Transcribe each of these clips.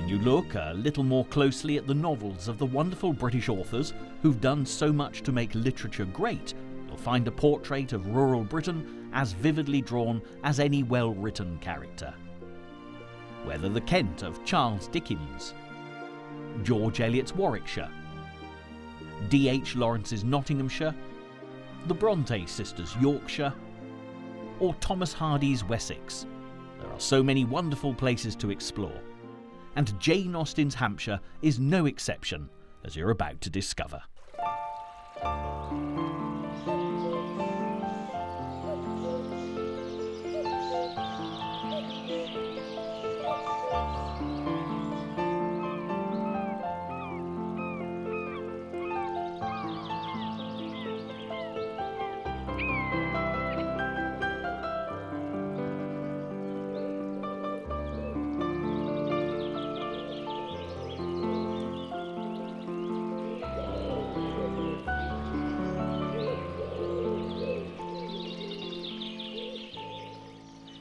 When you look a little more closely at the novels of the wonderful British authors who've done so much to make literature great, you'll find a portrait of rural Britain as vividly drawn as any well-written character. Whether the Kent of Charles Dickens, George Eliot's Warwickshire, D.H. Lawrence's Nottinghamshire, the Bronte sisters' Yorkshire, or Thomas Hardy's Wessex, there are so many wonderful places to explore. And Jane Austen's Hampshire is no exception, as you're about to discover.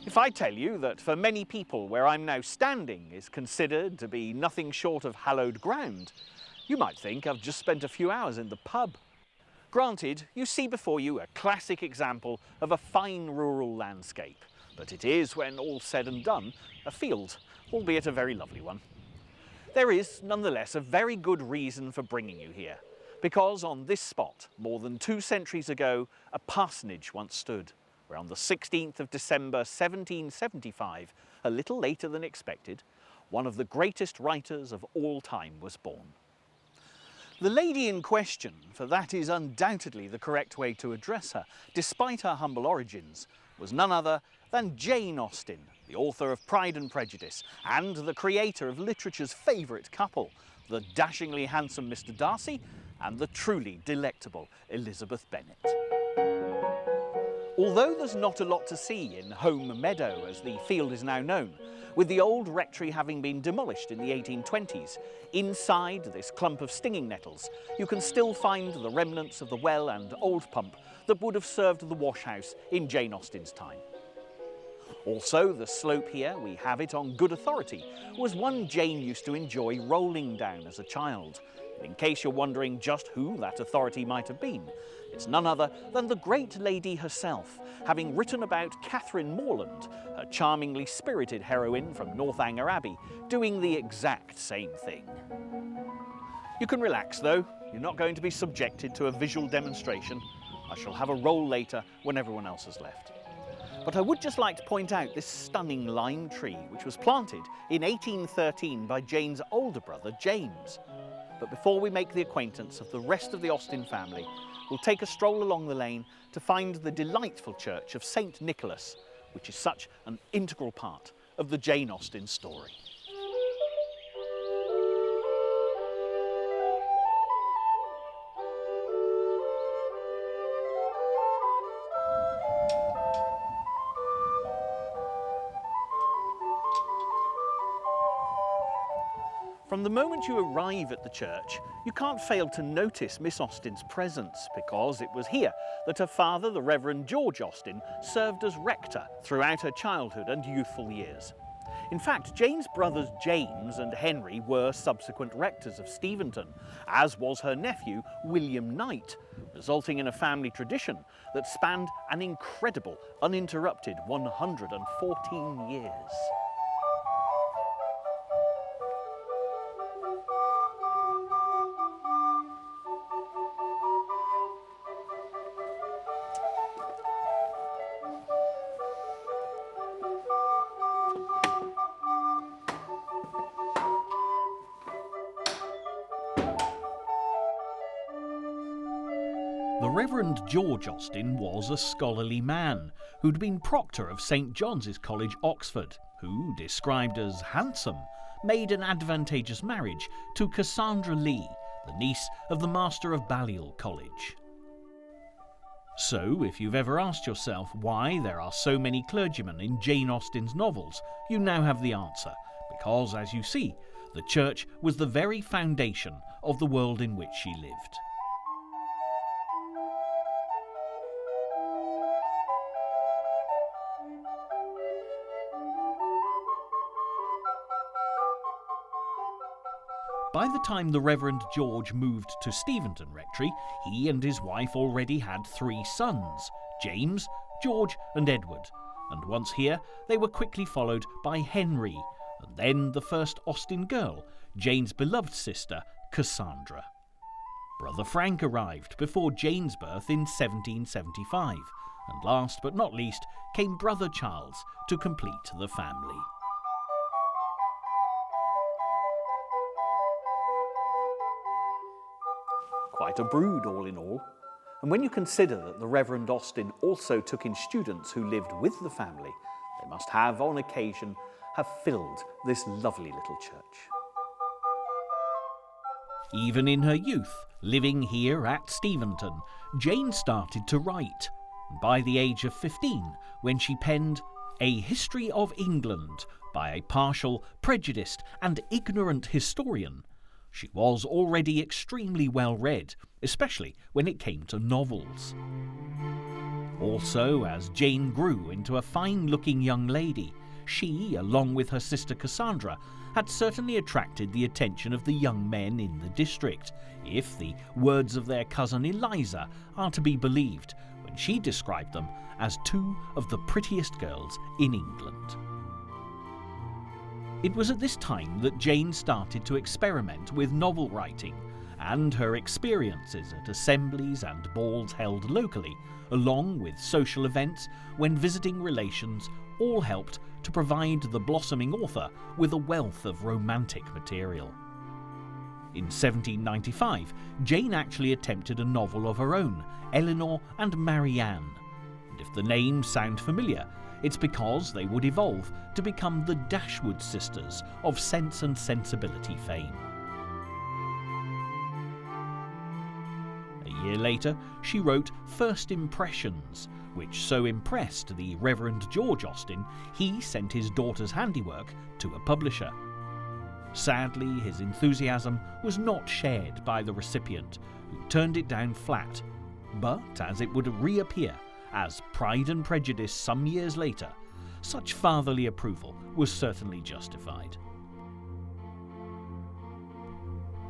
If I tell you that for many people where I'm now standing is considered to be nothing short of hallowed ground, you might think I've just spent a few hours in the pub. Granted, you see before you a classic example of a fine rural landscape, but it is, when all's said and done, a field, albeit a very lovely one. There is, nonetheless, a very good reason for bringing you here, because on this spot, more than 2 centuries ago, a parsonage once stood, where on the 16th of December 1775, a little later than expected, one of the greatest writers of all time was born. The lady in question, for that is undoubtedly the correct way to address her, despite her humble origins, was none other than Jane Austen, the author of Pride and Prejudice, and the creator of literature's favourite couple, the dashingly handsome Mr. Darcy and the truly delectable Elizabeth Bennet. Although there's not a lot to see in Home Meadow, as the field is now known, with the old rectory having been demolished in the 1820s, inside this clump of stinging nettles, you can still find the remnants of the well and old pump that would have served the washhouse in Jane Austen's time. Also, the slope here, we have it on good authority, was one Jane used to enjoy rolling down as a child. And in case you're wondering just who that authority might have been, it's none other than the great lady herself, having written about Catherine Morland, her charmingly spirited heroine from Northanger Abbey, doing the exact same thing. You can relax though, you're not going to be subjected to a visual demonstration. I shall have a roll later when everyone else has left. But I would just like to point out this stunning lime tree, which was planted in 1813 by Jane's older brother, James. But before we make the acquaintance of the rest of the Austen family, we'll take a stroll along the lane to find the delightful church of St. Nicholas, which is such an integral part of the Jane Austen story. From the moment you arrive at the church, you can't fail to notice Miss Austen's presence, because it was here that her father, the Reverend George Austen, served as rector throughout her childhood and youthful years. In fact, Jane's brothers James and Henry were subsequent rectors of Steventon, as was her nephew William Knight, resulting in a family tradition that spanned an incredible, uninterrupted 114 years. The Reverend George Austen was a scholarly man who'd been proctor of St. John's College, Oxford, who, described as handsome, made an advantageous marriage to Cassandra Lee, the niece of the master of Balliol College. So, if you've ever asked yourself why there are so many clergymen in Jane Austen's novels, you now have the answer, because, as you see, the church was the very foundation of the world in which she lived. By the time the Reverend George moved to Steventon Rectory, he and his wife already had 3 sons, James, George and Edward, and once here they were quickly followed by Henry, and then the first Austen girl, Jane's beloved sister, Cassandra. Brother Frank arrived before Jane's birth in 1775, and last but not least came Brother Charles to complete the family. Quite a brood all in all, and when you consider that the Reverend Austen also took in students who lived with the family, they must have, on occasion, have filled this lovely little church. Even in her youth, living here at Steventon, Jane started to write. By the age of 15, when she penned A History of England by a partial, prejudiced and ignorant historian, she was already extremely well read, especially when it came to novels. Also, as Jane grew into a fine-looking young lady, she, along with her sister Cassandra, had certainly attracted the attention of the young men in the district, if the words of their cousin Eliza are to be believed, when she described them as 2 of the prettiest girls in England. It was at this time that Jane started to experiment with novel writing, and her experiences at assemblies and balls held locally, along with social events when visiting relations, all helped to provide the blossoming author with a wealth of romantic material. In 1795, Jane actually attempted a novel of her own, Eleanor and Marianne. And if the names sound familiar, it's because they would evolve to become the Dashwood sisters of Sense and Sensibility fame. A year later, she wrote First Impressions, which so impressed the Reverend George Austen, he sent his daughter's handiwork to a publisher. Sadly, his enthusiasm was not shared by the recipient, who turned it down flat. But as it would reappear as Pride and Prejudice some years later, such fatherly approval was certainly justified.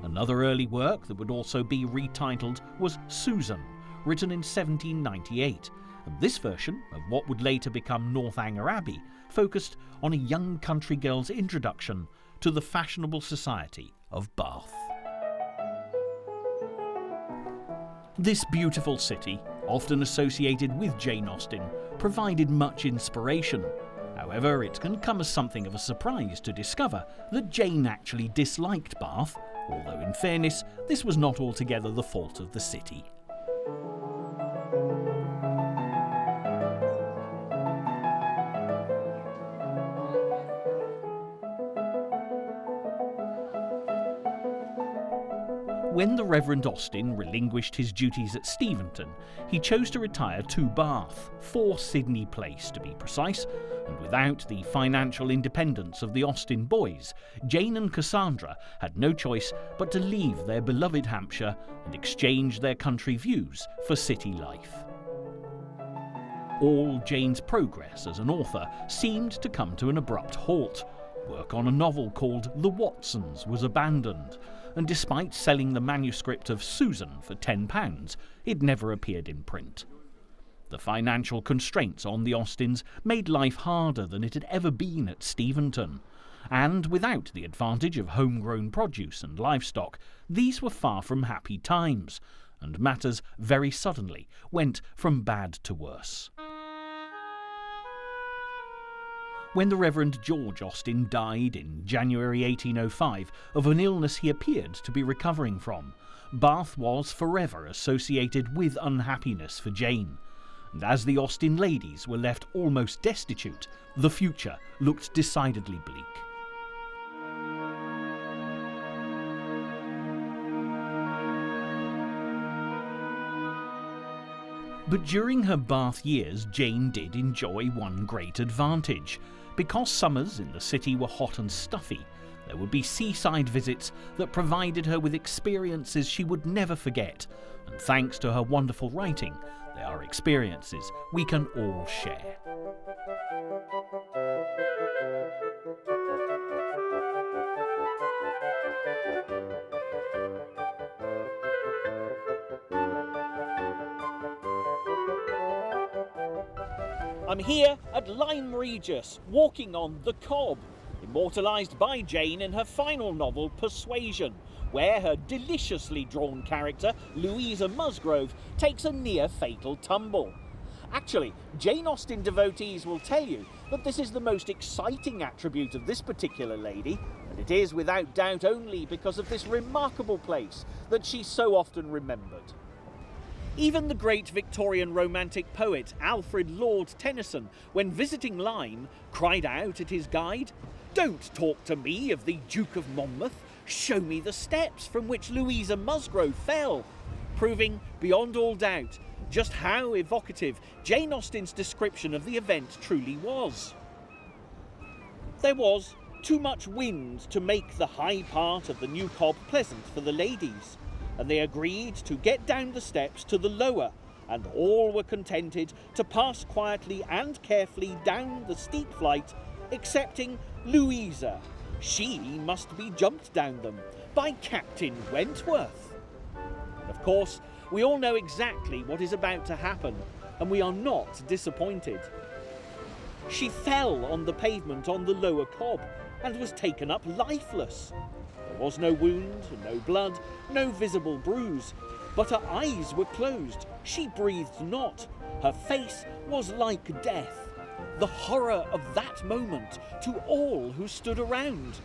Another early work that would also be retitled was Susan, written in 1798, and this version of what would later become Northanger Abbey focused on a young country girl's introduction to the fashionable society of Bath. This beautiful city, often associated with Jane Austen, provided much inspiration. However, it can come as something of a surprise to discover that Jane actually disliked Bath, although in fairness, this was not altogether the fault of the city. When the Reverend Austen relinquished his duties at Steventon, he chose to retire to Bath, 4 Sydney Place to be precise, and without the financial independence of the Austen boys, Jane and Cassandra had no choice but to leave their beloved Hampshire and exchange their country views for city life. All Jane's progress as an author seemed to come to an abrupt halt. Work on a novel called The Watsons was abandoned, and despite selling the manuscript of Susan for £10, it never appeared in print. The financial constraints on the Austens made life harder than it had ever been at Steventon, and without the advantage of homegrown produce and livestock, these were far from happy times, and matters very suddenly went from bad to worse. When the Reverend George Austen died in January 1805 of an illness he appeared to be recovering from, Bath was forever associated with unhappiness for Jane, and as the Austen ladies were left almost destitute, the future looked decidedly bleak. But during her Bath years, Jane did enjoy one great advantage. Because summers in the city were hot and stuffy, there would be seaside visits that provided her with experiences she would never forget, and thanks to her wonderful writing, they are experiences we can all share. I'm here at Lyme Regis, walking on the Cobb, immortalised by Jane in her final novel, Persuasion, where her deliciously drawn character, Louisa Musgrove, takes a near-fatal tumble. Actually, Jane Austen devotees will tell you that this is the most exciting attribute of this particular lady, and it is without doubt only because of this remarkable place that she's so often remembered. Even the great Victorian romantic poet Alfred Lord Tennyson, when visiting Lyme, cried out at his guide, "Don't talk to me of the Duke of Monmouth, show me the steps from which Louisa Musgrove fell," proving beyond all doubt just how evocative Jane Austen's description of the event truly was. There was too much wind to make the high part of the new Cobb pleasant for the ladies, and they agreed to get down the steps to the lower, and all were contented to pass quietly and carefully down the steep flight, excepting Louisa. She must be jumped down them by Captain Wentworth. And of course, we all know exactly what is about to happen, and we are not disappointed. She fell on the pavement on the lower Cobb and was taken up lifeless. There was no wound, no blood, no visible bruise, but her eyes were closed. She breathed not. Her face was like death. The horror of that moment to all who stood around.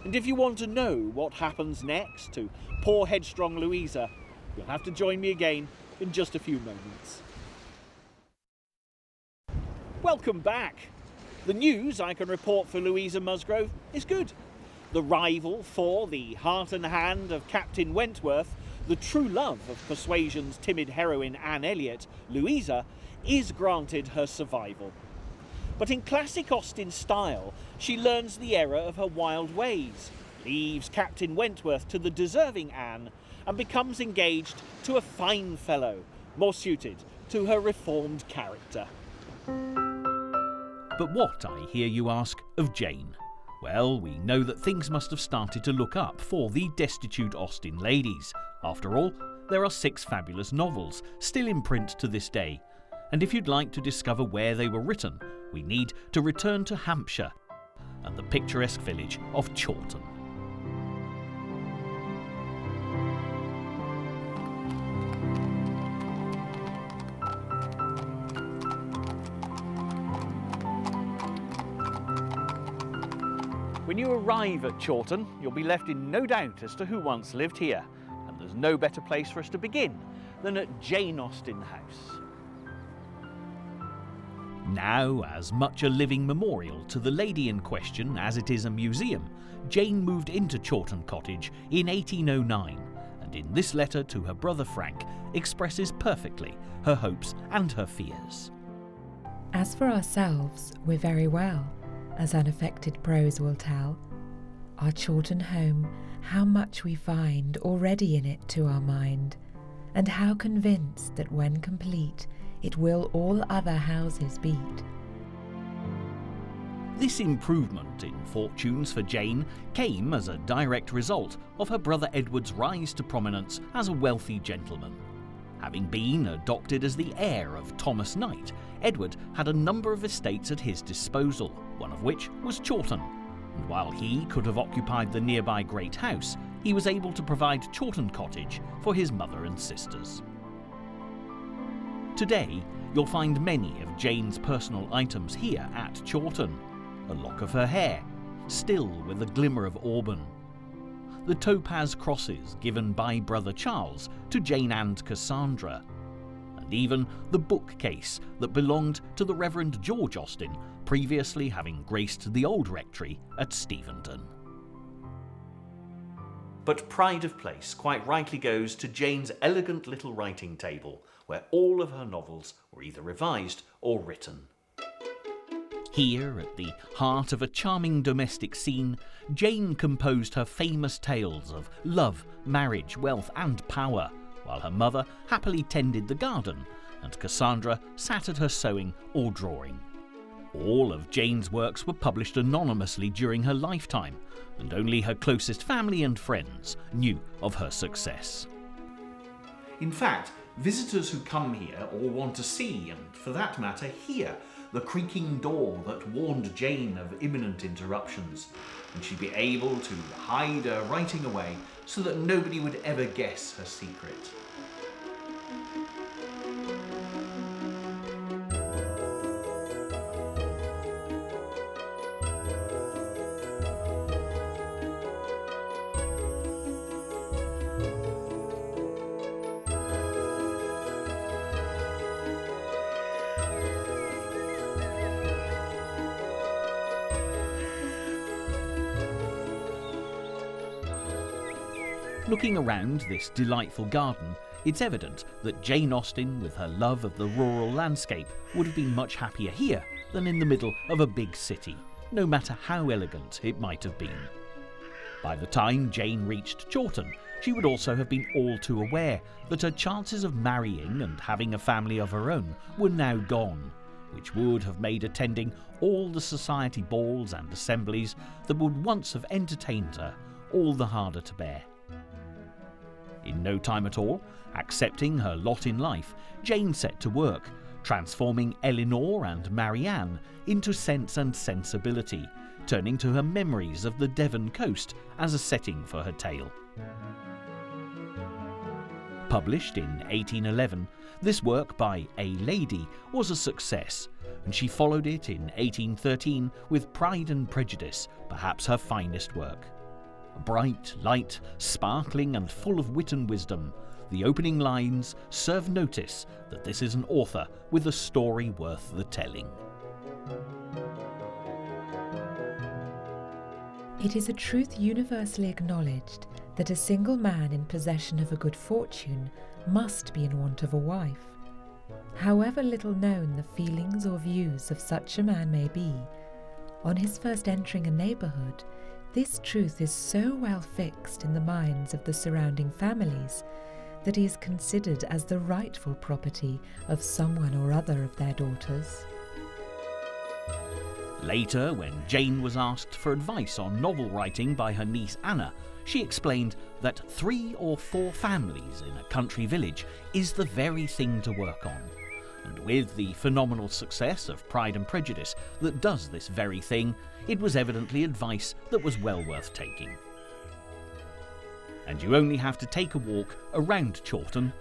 And if you want to know what happens next to poor headstrong Louisa, you'll have to join me again in just a few moments. Welcome back. The news I can report for Louisa Musgrove is good. The rival for the heart and hand of Captain Wentworth, the true love of Persuasion's timid heroine Anne Elliot, Louisa, is granted her survival. But in classic Austen style, she learns the error of her wild ways, leaves Captain Wentworth to the deserving Anne, and becomes engaged to a fine fellow, more suited to her reformed character. But what, I hear you ask, of Jane? Well, we know that things must have started to look up for the destitute Austen ladies. After all, there are 6 fabulous novels, still in print to this day. And if you'd like to discover where they were written, we need to return to Hampshire and the picturesque village of Chawton. When you arrive at Chawton, you'll be left in no doubt as to who once lived here, and there's no better place for us to begin than at Jane Austen House. Now as much a living memorial to the lady in question as it is a museum, Jane moved into Chawton Cottage in 1809, and in this letter to her brother Frank expresses perfectly her hopes and her fears. As for ourselves, we're very well, as unaffected prose will tell. Our Chawton home, how much we find already in it to our mind, and how convinced that when complete, it will all other houses beat. This improvement in fortunes for Jane came as a direct result of her brother Edward's rise to prominence as a wealthy gentleman. Having been adopted as the heir of Thomas Knight, Edward had a number of estates at his disposal, one of which was Chawton, and while he could have occupied the nearby Great House, he was able to provide Chawton Cottage for his mother and sisters. Today, you'll find many of Jane's personal items here at Chawton. A lock of her hair, still with a glimmer of auburn. The topaz crosses given by brother Charles to Jane and Cassandra. And even the bookcase that belonged to the Reverend George Austen, previously having graced the old rectory at Steventon. But pride of place quite rightly goes to Jane's elegant little writing table, where all of her novels were either revised or written. Here, at the heart of a charming domestic scene, Jane composed her famous tales of love, marriage, wealth and power, while her mother happily tended the garden and Cassandra sat at her sewing or drawing. All of Jane's works were published anonymously during her lifetime, and only her closest family and friends knew of her success. In fact, Visitors who come here all want to see, and for that matter hear, the creaking door that warned Jane of imminent interruptions, and she'd be able to hide her writing away so that nobody would ever guess her secret. Looking around this delightful garden, it's evident that Jane Austen, with her love of the rural landscape, would have been much happier here than in the middle of a big city, no matter how elegant it might have been. By the time Jane reached Chawton, she would also have been all too aware that her chances of marrying and having a family of her own were now gone, which would have made attending all the society balls and assemblies that would once have entertained her all the harder to bear. In no time at all, accepting her lot in life, Jane set to work, transforming Elinor and Marianne into Sense and Sensibility, turning to her memories of the Devon coast as a setting for her tale. Published in 1811, this work by a lady was a success, and she followed it in 1813 with Pride and Prejudice, perhaps her finest work. Bright, light, sparkling and full of wit and wisdom, the opening lines serve notice that this is an author with a story worth the telling. It is a truth universally acknowledged that a single man in possession of a good fortune must be in want of a wife. However little known the feelings or views of such a man may be, on his first entering a neighbourhood, this truth is so well fixed in the minds of the surrounding families that he is considered as the rightful property of someone or other of their daughters. Later, when Jane was asked for advice on novel writing by her niece Anna, she explained that 3 or 4 families in a country village is the very thing to work on. And with the phenomenal success of Pride and Prejudice that does this very thing, it was evidently advice that was well worth taking. And you only have to take a walk around Chawton,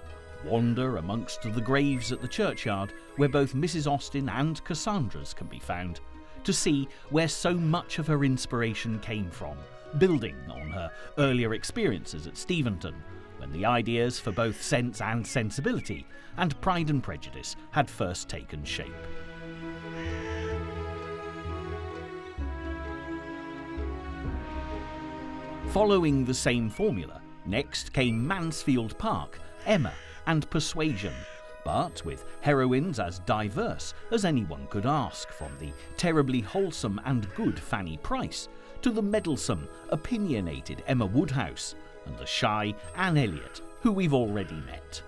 wander amongst the graves at the churchyard where both Mrs. Austen and Cassandra's can be found, to see where so much of her inspiration came from, building on her earlier experiences at Steventon, when the ideas for both Sense and Sensibility and Pride and Prejudice had first taken shape. Following the same formula, next came Mansfield Park, Emma and Persuasion, but with heroines as diverse as anyone could ask, from the terribly wholesome and good Fanny Price to the meddlesome, opinionated Emma Woodhouse, and the shy Anne Elliot, who we've already met.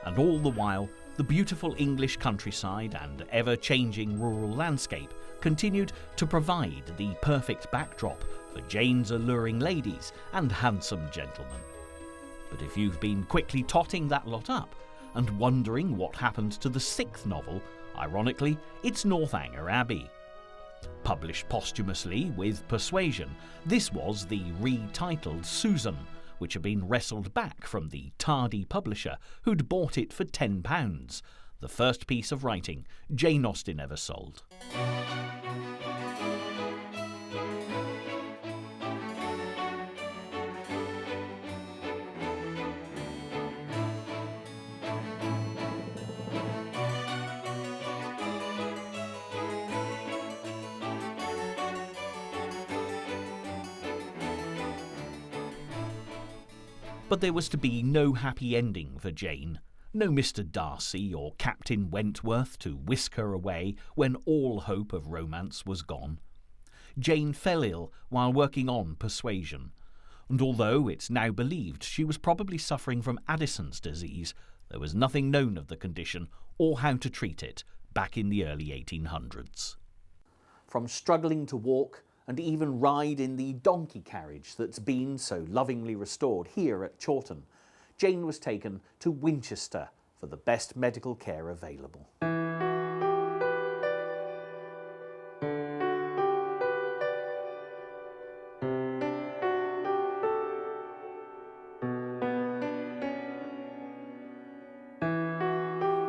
And all the while, the beautiful English countryside and ever-changing rural landscape continued to provide the perfect backdrop for Jane's alluring ladies and handsome gentlemen. But if you've been quickly totting that lot up and wondering what happened to the 6th novel, ironically, it's Northanger Abbey. Published posthumously with Persuasion, this was the retitled Susan, which had been wrestled back from the tardy publisher who'd bought it for £10, the first piece of writing Jane Austen ever sold. But there was to be no happy ending for Jane, no Mr. Darcy or Captain Wentworth to whisk her away when all hope of romance was gone. Jane fell ill while working on Persuasion, and although it's now believed she was probably suffering from Addison's disease, there was nothing known of the condition or how to treat it back in the early 1800s. From struggling to walk and even ride in the donkey carriage that's been so lovingly restored here at Chawton, Jane was taken to Winchester for the best medical care available.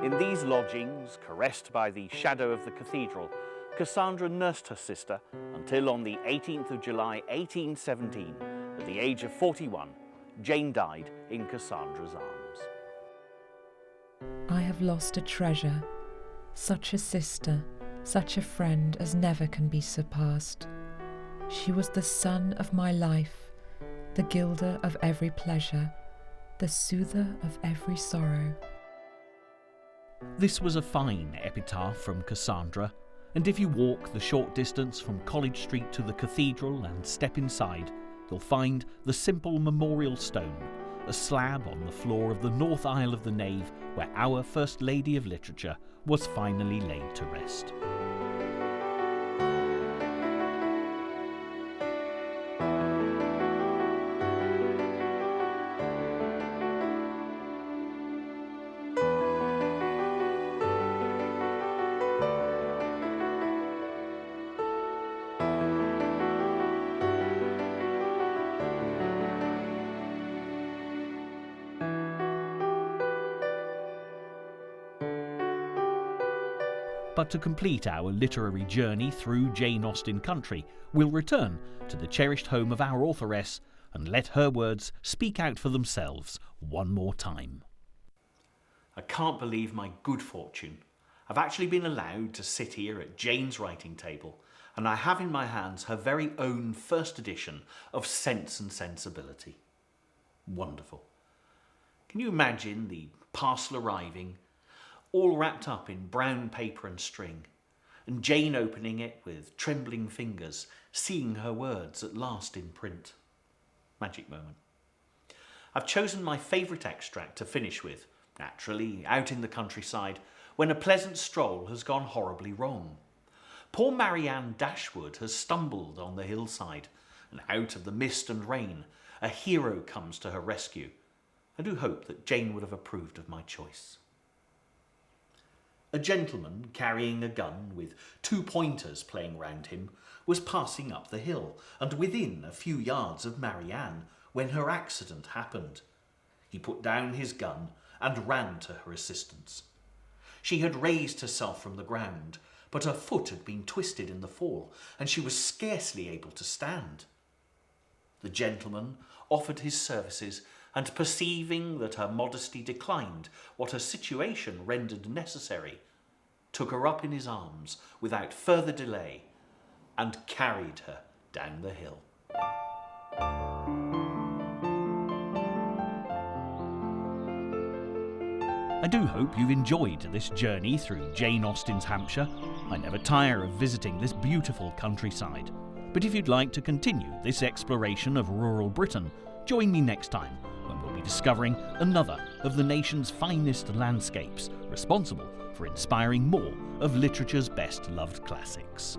In these lodgings, caressed by the shadow of the cathedral, Cassandra nursed her sister until on the 18th of July 1817, at the age of 41, Jane died in Cassandra's arms. I have lost a treasure, such a sister, such a friend as never can be surpassed. She was the sun of my life, the gilder of every pleasure, the soother of every sorrow. This was a fine epitaph from Cassandra, and if you walk the short distance from College Street to the cathedral and step inside, you'll find the simple memorial stone, a slab on the floor of the north aisle of the nave where our First Lady of Literature was finally laid to rest. But to complete our literary journey through Jane Austen country, we'll return to the cherished home of our authoress and let her words speak out for themselves one more time. I can't believe my good fortune. I've actually been allowed to sit here at Jane's writing table, and I have in my hands her very own first edition of Sense and Sensibility. Wonderful. Can you imagine the parcel arriving, all wrapped up in brown paper and string, and Jane opening it with trembling fingers, seeing her words at last in print? Magic moment. I've chosen my favourite extract to finish with, naturally out in the countryside, when a pleasant stroll has gone horribly wrong. Poor Marianne Dashwood has stumbled on the hillside, and out of the mist and rain, a hero comes to her rescue. I do hope that Jane would have approved of my choice. A gentleman carrying a gun with 2 pointers playing round him was passing up the hill and within a few yards of Marianne when her accident happened. He put down his gun and ran to her assistance. She had raised herself from the ground, but her foot had been twisted in the fall and she was scarcely able to stand. The gentleman offered his services, and perceiving that her modesty declined what her situation rendered necessary, took her up in his arms without further delay and carried her down the hill. I do hope you've enjoyed this journey through Jane Austen's Hampshire. I never tire of visiting this beautiful countryside. But if you'd like to continue this exploration of rural Britain, join me next time when we'll be discovering another of the nation's finest landscapes, responsible for inspiring more of literature's best-loved classics.